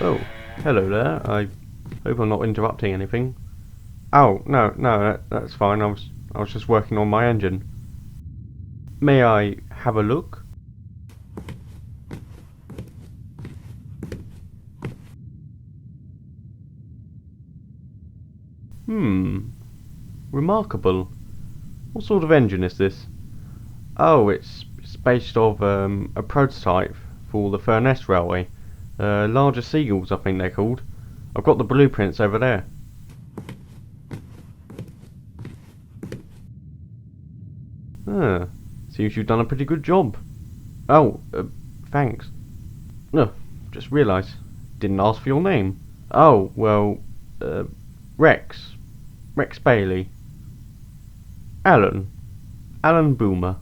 Oh, hello there. I hope I'm not interrupting anything. Oh, no, that's fine. I was just working on my engine. May I have a look? Hmm, remarkable. What sort of engine is this? Oh, it's based off a prototype for the Furness Railway. Larger Seagulls, I think they're called. I've got the blueprints over there. Ah, seems you've done a pretty good job. Oh, thanks. No, just realised. Didn't ask for your name. Oh, well, uh, Rex. Rex Bailey. Alan. Alan Boomer.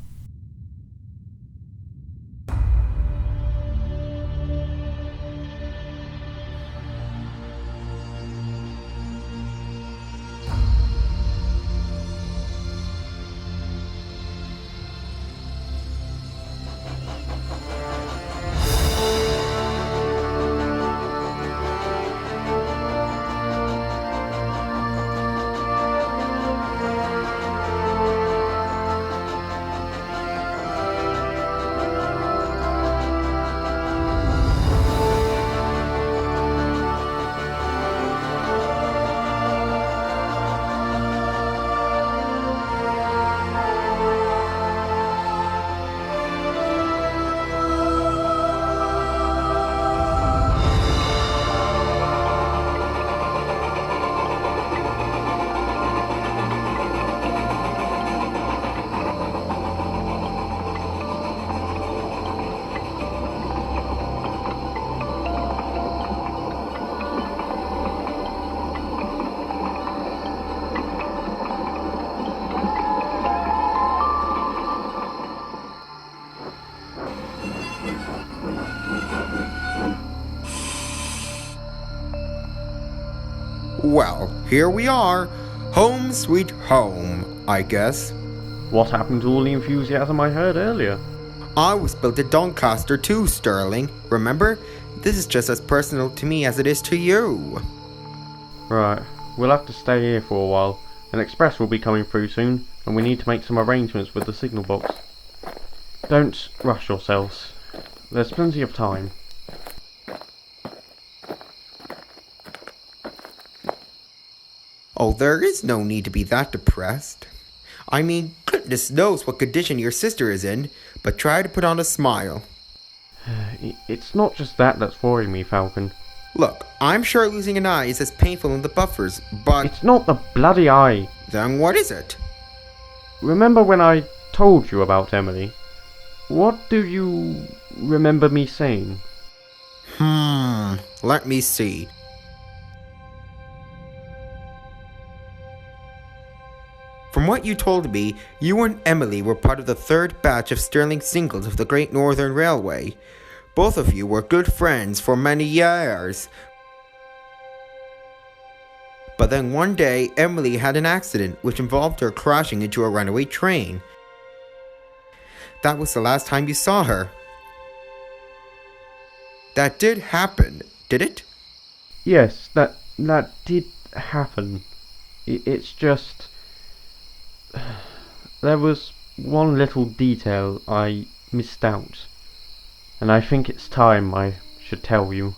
Well, here we are. Home sweet home, I guess. What happened to all the enthusiasm I heard earlier? I was built at Doncaster too, Sterling. Remember? This is just as personal to me as it is to you. Right, we'll have to stay here for a while. An express will be coming through soon, and we need to make some arrangements with the signal box. Don't rush yourselves. There's plenty of time. Oh, there is no need to be that depressed. I mean, goodness knows what condition your sister is in, but try to put on a smile. It's not just that that's worrying me, Falcon. Look, I'm sure losing an eye is as painful in the buffers, but It's not the bloody eye. then what is it? Remember when I told you about Emily? What do you remember me saying? Let me see. From what you told me, you and Emily were part of the third batch of Stirling singles of the Great Northern Railway. Both of you were good friends for many years. But then one day, Emily had an accident which involved her crashing into a runaway train. That was the last time you saw her. That did happen, did it? Yes, that did happen. It's just there was one little detail I missed out, and I think it's time I should tell you.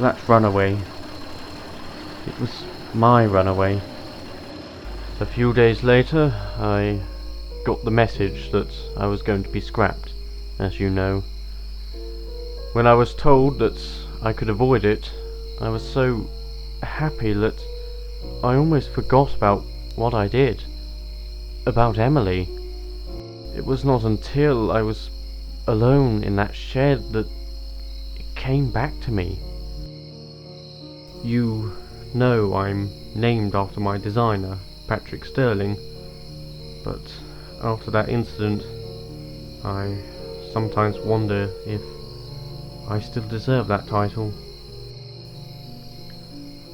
That's Runaway. It was my Runaway. A few days later, I got the message that I was going to be scrapped, as you know. When I was told that I could avoid it, I was so happy that I almost forgot about what I did. About Emily. It was not until I was alone in that shed that it came back to me. You know I'm named after my designer, Patrick Sterling, but after that incident, I sometimes wonder if I still deserve that title.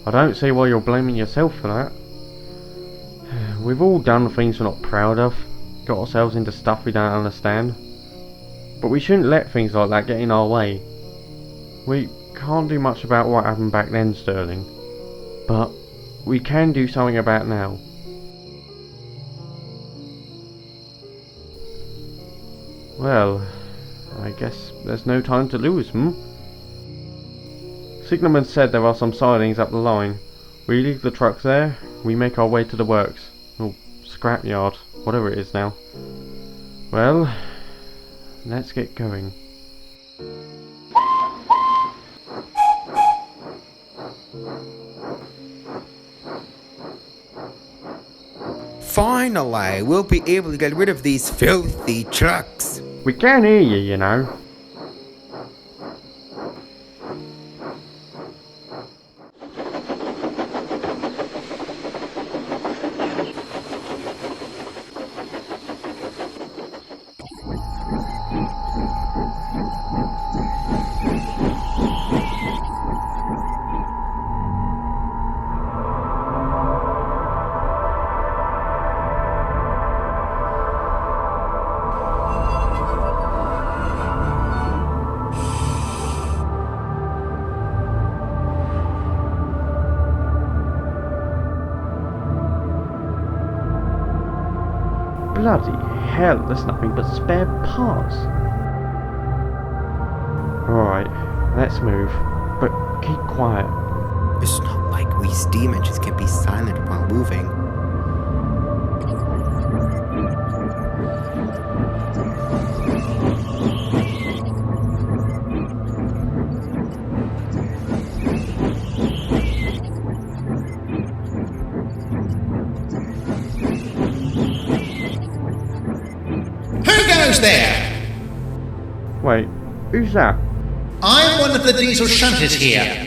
I don't see why you're blaming yourself for that. We've all done things we're not proud of, got ourselves into stuff we don't understand, but we shouldn't let things like that get in our way. We can't do much about what happened back then, Sterling, but we can do something about now. Well, I guess there's no time to lose, Signalman said there are some sidings up the line. We leave the trucks there, we make our way to the works, or scrapyard, whatever it is now. Well, let's get going. Finally, we'll be able to get rid of these filthy trucks. We can hear you, you know. Bloody hell, there's nothing but spare parts. Alright, let's move, but keep quiet. It's not like we steam engines can be silent while moving. Who's there? Wait, who's that? I'm one of the diesel shunters here.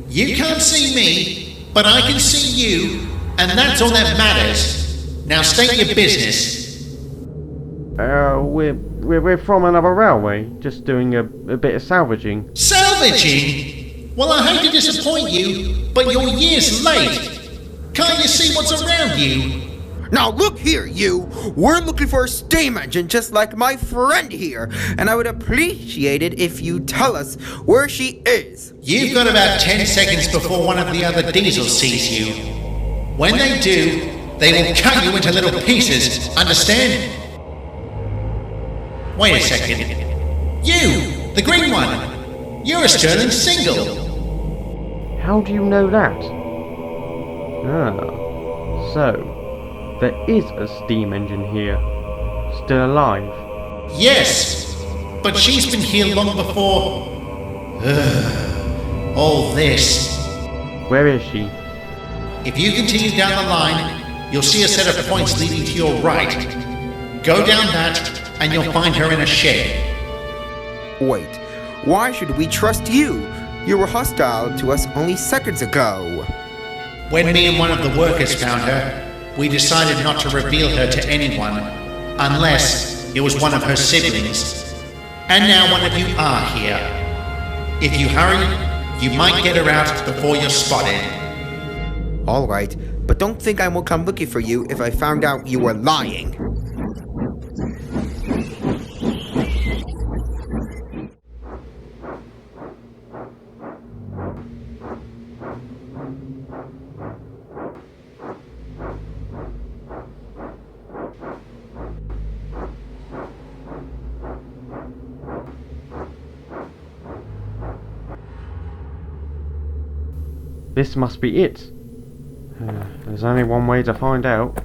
You can't see me, but I can see you, and that's all that matters. Now state your business. We're from another railway, just doing a bit of salvaging. Salvaging? Well, I hate to disappoint you, but you're years late. Can't you see what's around you? Now look here, you! We're looking for a steam engine just like my friend here, and I would appreciate it if you tell us where she is. You've got about 10 seconds before one of the other diesels sees you. When they do, they will cut you into little pieces, understand? Wait a second. You, the green one! You're a Sterling single! How do you know that? So there is a steam engine here, still alive. Yes, but she's been here long before. All this. Where is she? If you continue down the line, you'll see a set of points leading to your right. Go down that, and you'll find her in a shed. Wait, why should we trust you? You were hostile to us only seconds ago. When me and one of the workers found her, we decided not to reveal her to anyone, unless it was one of her siblings. And now one of you are here. If you hurry, you might get her out before you're spotted. Alright, but don't think I won't come looking for you if I found out you were lying. This must be it. There's only one way to find out.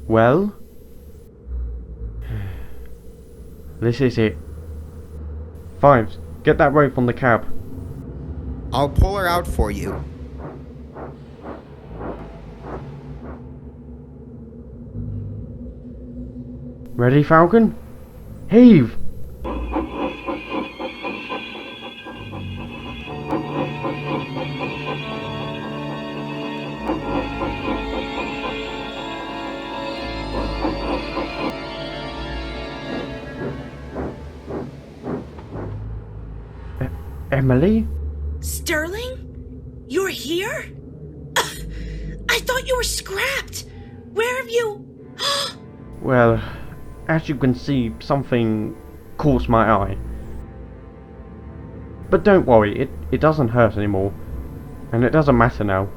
Well? This is it. Fives, get that rope on the cab. I'll pull her out for you. Ready, Falcon? Heave! Emily? Sterling? You're here? I thought you were scrapped. Where have you... Well, as you can see, something caught my eye. But don't worry, it doesn't hurt anymore. And it doesn't matter now.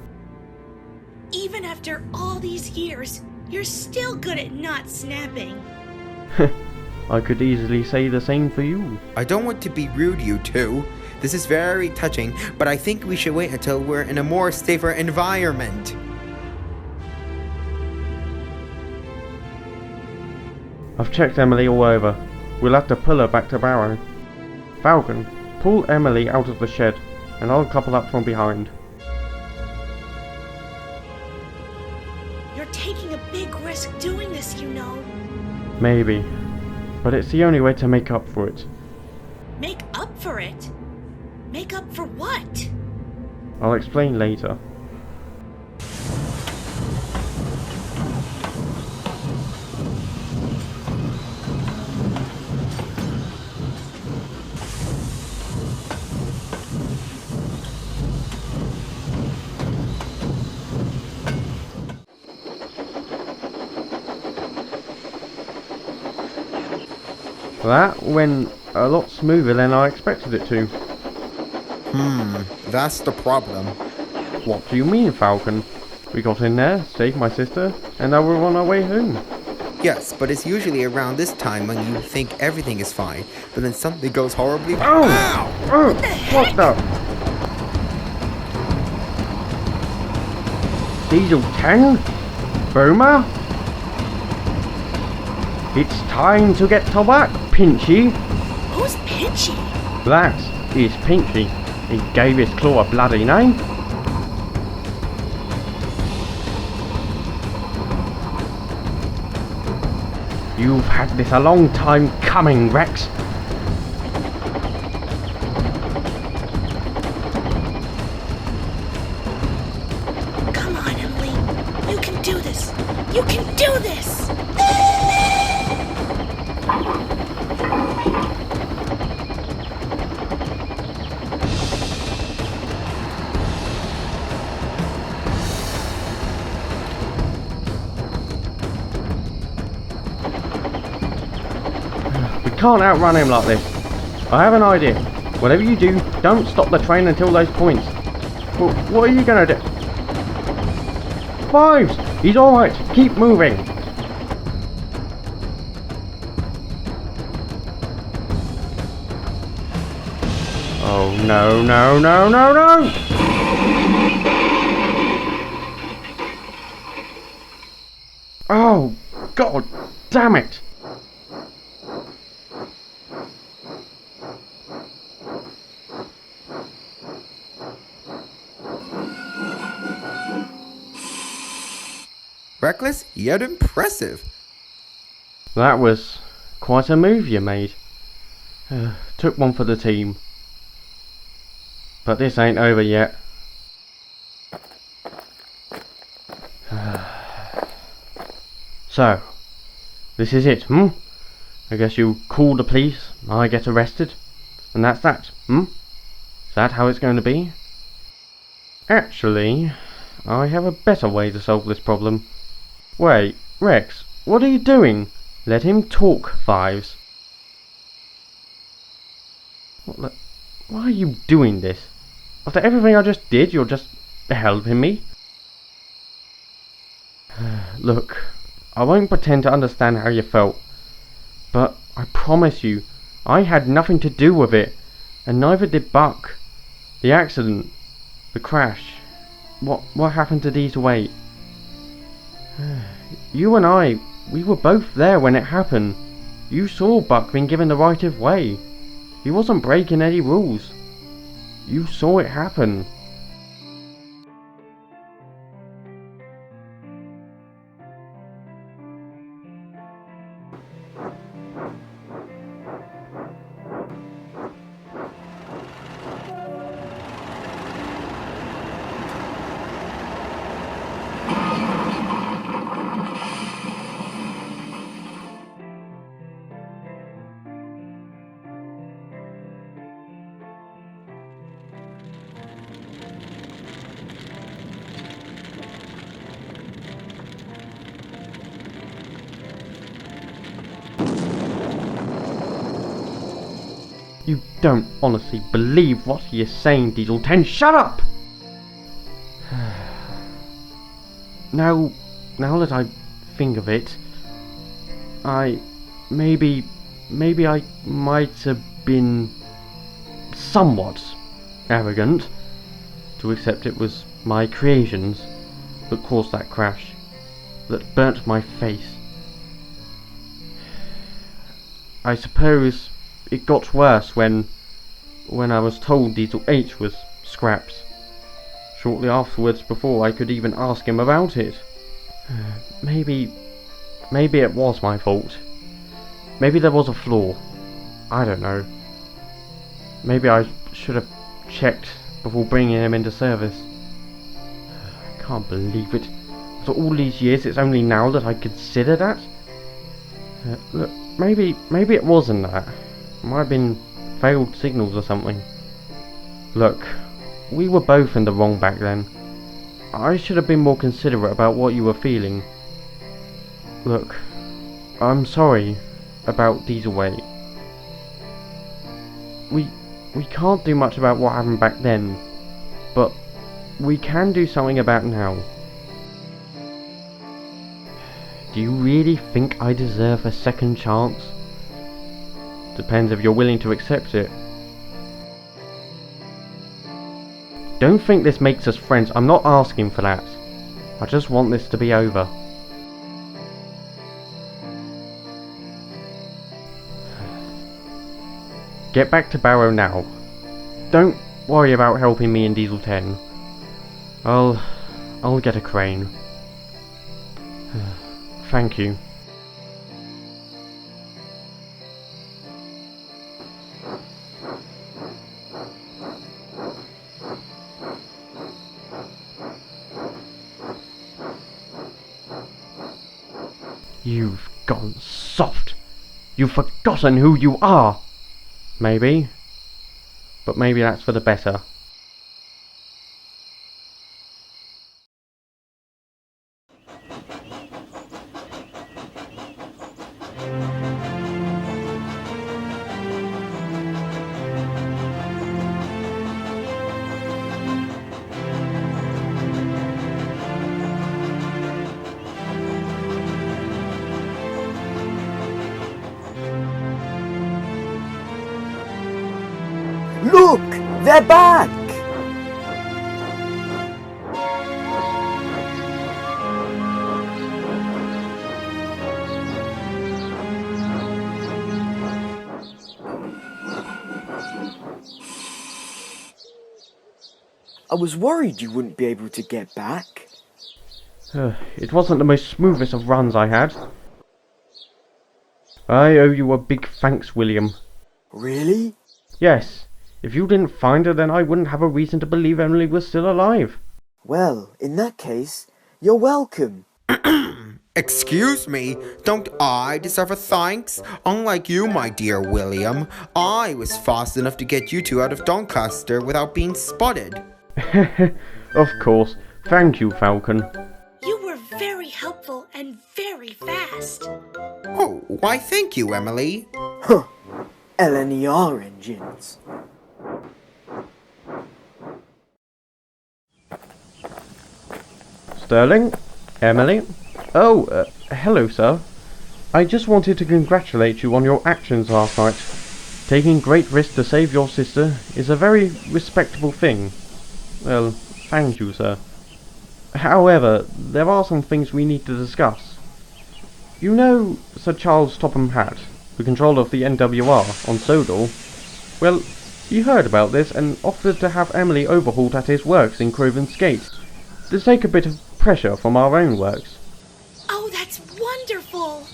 Even after all these years, you're still good at not snapping. I could easily say the same for you. I don't want to be rude, you two. This is very touching, but I think we should wait until we're in a more safer environment. I've checked Emily all over. We'll have to pull her back to Barrow. Falcon, pull Emily out of the shed, and I'll couple up from behind. You're taking a big risk doing this, you know. Maybe. But it's the only way to make up for it. Make up for it? Make up for what? I'll explain later. That went a lot smoother than I expected it to. That's the problem. What do you mean, Falcon? We got in there, saved my sister, and now we're on our way home. Yes, but it's usually around this time when you think everything is fine, but then something goes horribly Oh! Ow! Oh! What the? Diesel 10? Boomer? It's time to get to work, Pinchy. Who's Pinchy? That is Pinchy. He gave his claw a bloody name. You've had this a long time coming, Rex. Come on, Emily. You can do this. You can do this. We can't outrun him like this. I have an idea. Whatever you do, don't stop the train until those points. Well, what are you gonna do? Fives! He's alright. Keep moving. Oh no, no, no, no, no! Oh, God damn it! Reckless, yet impressive. That was quite a move you made. Took one for the team. But this ain't over yet. So, this is it, I guess you call the police, I get arrested, and that's that, Is that how it's going to be? Actually, I have a better way to solve this problem. Wait, Rex, what are you doing? Let him talk, Fives. Why are you doing this? After everything I just did, you're just helping me? Look, I won't pretend to understand how you felt, but I promise you, I had nothing to do with it. And neither did Buck. The accident, the crash, what happened to Diesel 8? You and I, we were both there when it happened. You saw Buck being given the right of way. He wasn't breaking any rules. You saw it happen. You don't honestly believe what he is saying, Diesel 10. Shut up! Now that I think of it, maybe I might have been somewhat arrogant to accept it was my creations that caused that crash, that burnt my face. I suppose it got worse when I was told Diesel 8 was scrapped. Shortly afterwards, before I could even ask him about it. Maybe it was my fault. Maybe there was a flaw. I don't know. Maybe I should have checked before bringing him into service. I can't believe it. After all these years, it's only now that I consider that. Look, maybe it wasn't that. Might have been failed signals or something. Look, we were both in the wrong back then. I should have been more considerate about what you were feeling. Look, I'm sorry about Diesel 8. We can't do much about what happened back then, but we can do something about now. Do you really think I deserve a second chance? Depends if you're willing to accept it. Don't think this makes us friends. I'm not asking for that. I just want this to be over. Get back to Barrow now. Don't worry about helping me in Diesel 10. I'll get a crane. Thank you. You've gone soft. You've forgotten who you are. Maybe. But maybe that's for the better. Look! They're back! I was worried you wouldn't be able to get back. It wasn't the most smoothest of runs I had. I owe you a big thanks, William. Really? Yes. If you didn't find her, then I wouldn't have a reason to believe Emily was still alive. Well, in that case, you're welcome. Excuse me, don't I deserve a thanks? Unlike you, my dear William, I was fast enough to get you two out of Doncaster without being spotted. Of course. Thank you, Falcon. You were very helpful and very fast. Oh, why thank you, Emily. Huh. LNER engines. Sterling? Emily? Oh, hello, sir. I just wanted to congratulate you on your actions last night. Taking great risks to save your sister is a very respectable thing. Well, thank you, sir. However, there are some things we need to discuss. You know Sir Charles Topham Hatt, the controller of the NWR on Sodor? Well, he heard about this and offered to have Emily overhauled at his works in Craven's Gate, to take a bit of pressure from our own works. Oh, that's wonderful!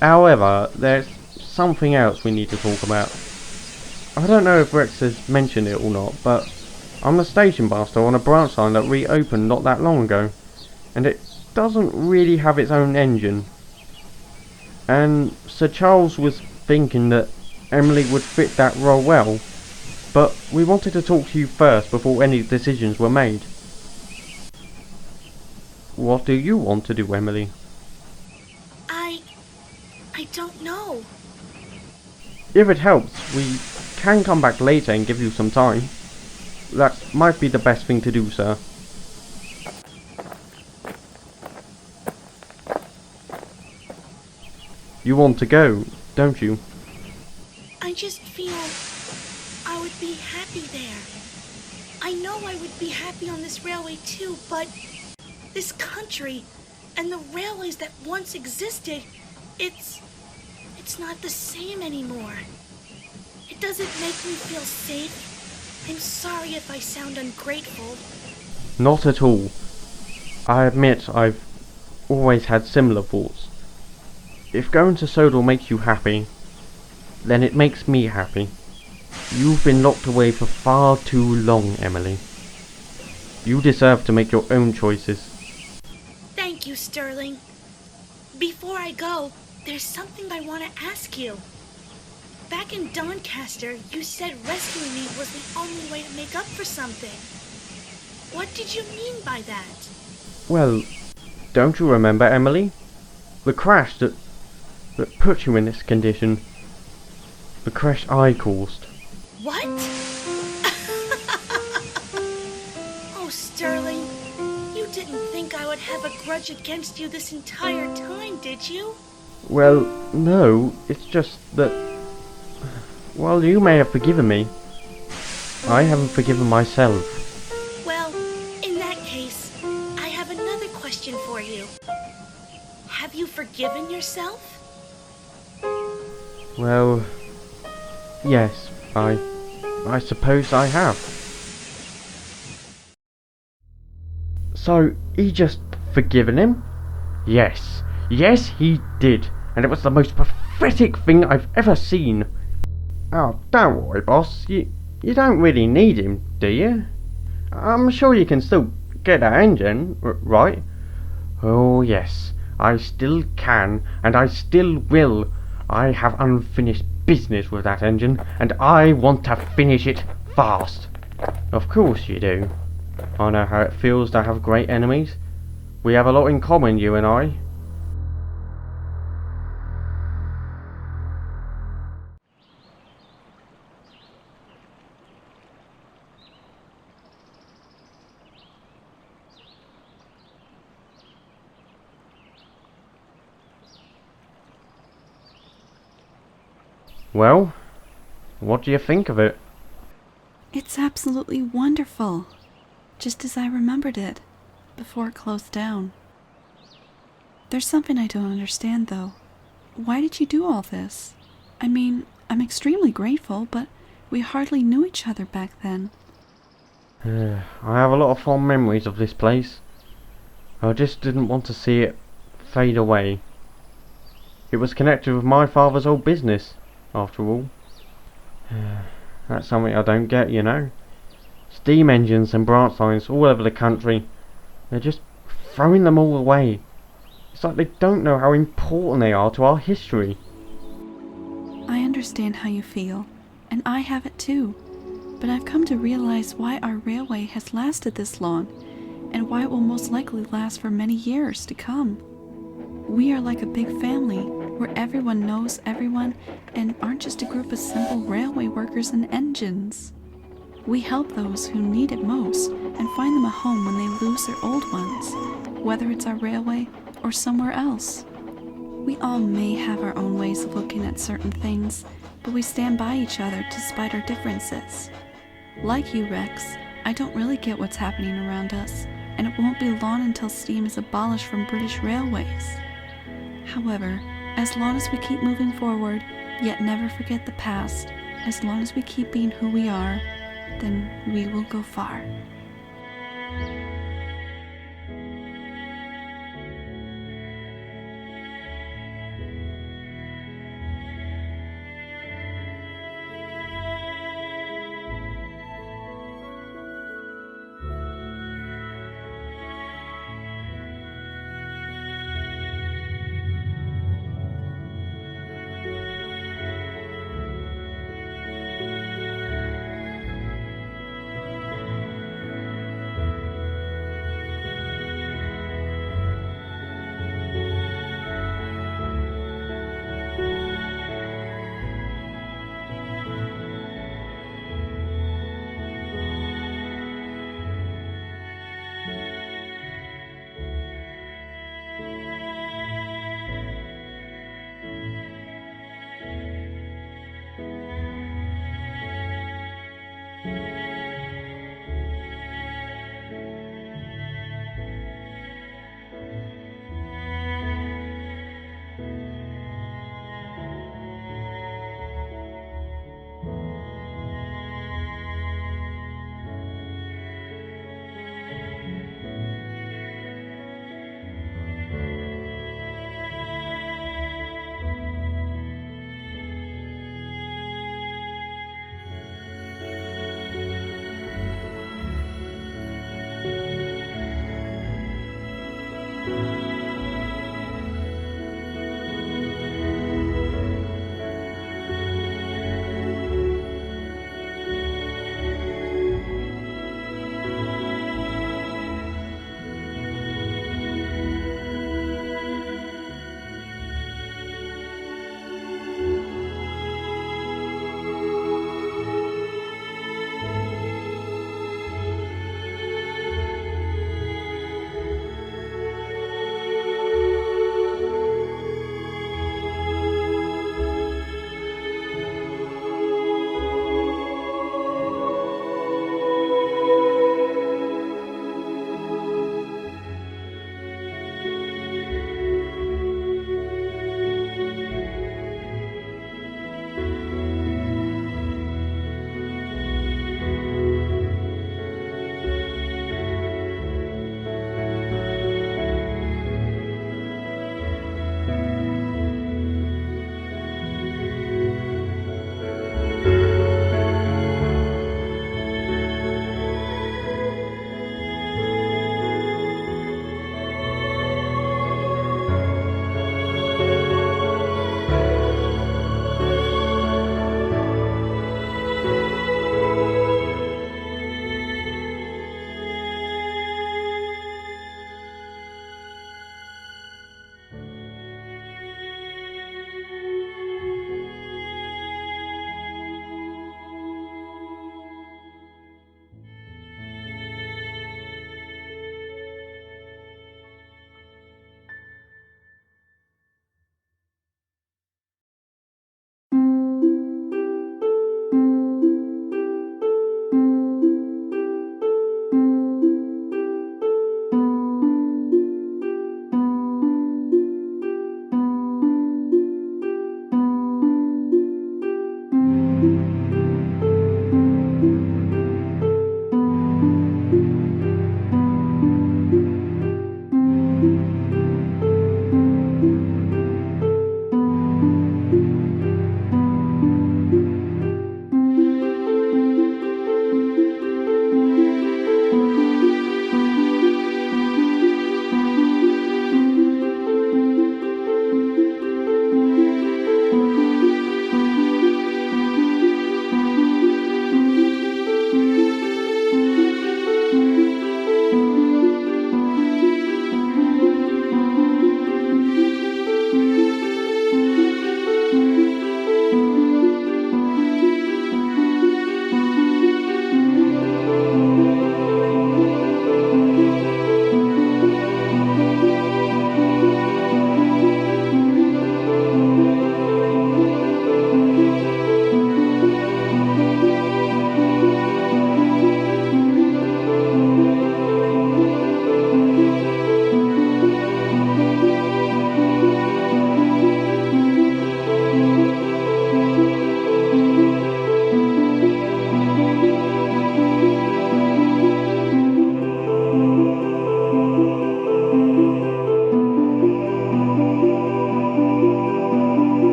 However, there's something else we need to talk about. I don't know if Rex has mentioned it or not, but I'm the station master on a branch line that reopened not that long ago, and it doesn't really have its own engine. And Sir Charles was thinking that Emily would fit that role well, but we wanted to talk to you first before any decisions were made. What do you want to do, Emily? I don't know. If it helps, we can come back later and give you some time. That might be the best thing to do, sir. You want to go, don't you? I just feel I would be happy there. I know I would be happy on this railway too, but this country and the railways that once existed, it's not the same anymore. It doesn't make me feel safe. I'm sorry if I sound ungrateful. Not at all. I admit I've always had similar thoughts. If going to Sodor makes you happy, then it makes me happy. You've been locked away for far too long, Emily. You deserve to make your own choices. Thank you, Sterling. Before I go, there's something I want to ask you. Back in Doncaster, you said rescuing me was the only way to make up for something. What did you mean by that? Well, don't you remember, Emily? The crash that put you in this condition. The crash I caused. What? Oh, Sterling, you didn't think I would have a grudge against you this entire time, did you? Well, no, it's just that... Well, you may have forgiven me. I haven't forgiven myself. Well, in that case, I have another question for you. Have you forgiven yourself? Well... Yes, I suppose I have. So, he just forgiven him? Yes, he did, and it was the most pathetic thing I've ever seen. Oh, don't worry, boss, you don't really need him, do you? I'm sure you can still get that engine, right? Oh yes, I still can, and I still will. I have unfinished business with that engine, and I want to finish it fast. Of course you do. I know how it feels to have great enemies. We have a lot in common, you and I. Well, what do you think of it? It's absolutely wonderful. Just as I remembered it, before it closed down. There's something I don't understand, though. Why did you do all this? I mean, I'm extremely grateful, but we hardly knew each other back then. I have a lot of fond memories of this place. I just didn't want to see it fade away. It was connected with my father's old business, after all. That's something I don't get, you know. Steam engines and branch lines all over the country. They're just throwing them all away. It's like they don't know how important they are to our history. I understand how you feel, and I have it too. But I've come to realize why our railway has lasted this long, and why it will most likely last for many years to come. We are like a big family, where everyone knows everyone and aren't just a group of simple railway workers and engines. We help those who need it most and find them a home when they lose their old ones, whether it's our railway or somewhere else. We all may have our own ways of looking at certain things, but we stand by each other despite our differences. Like you, Rex, I don't really get what's happening around us, and it won't be long until steam is abolished from British railways. However, as long as we keep moving forward, yet never forget the past, as long as we keep being who we are, then we will go far.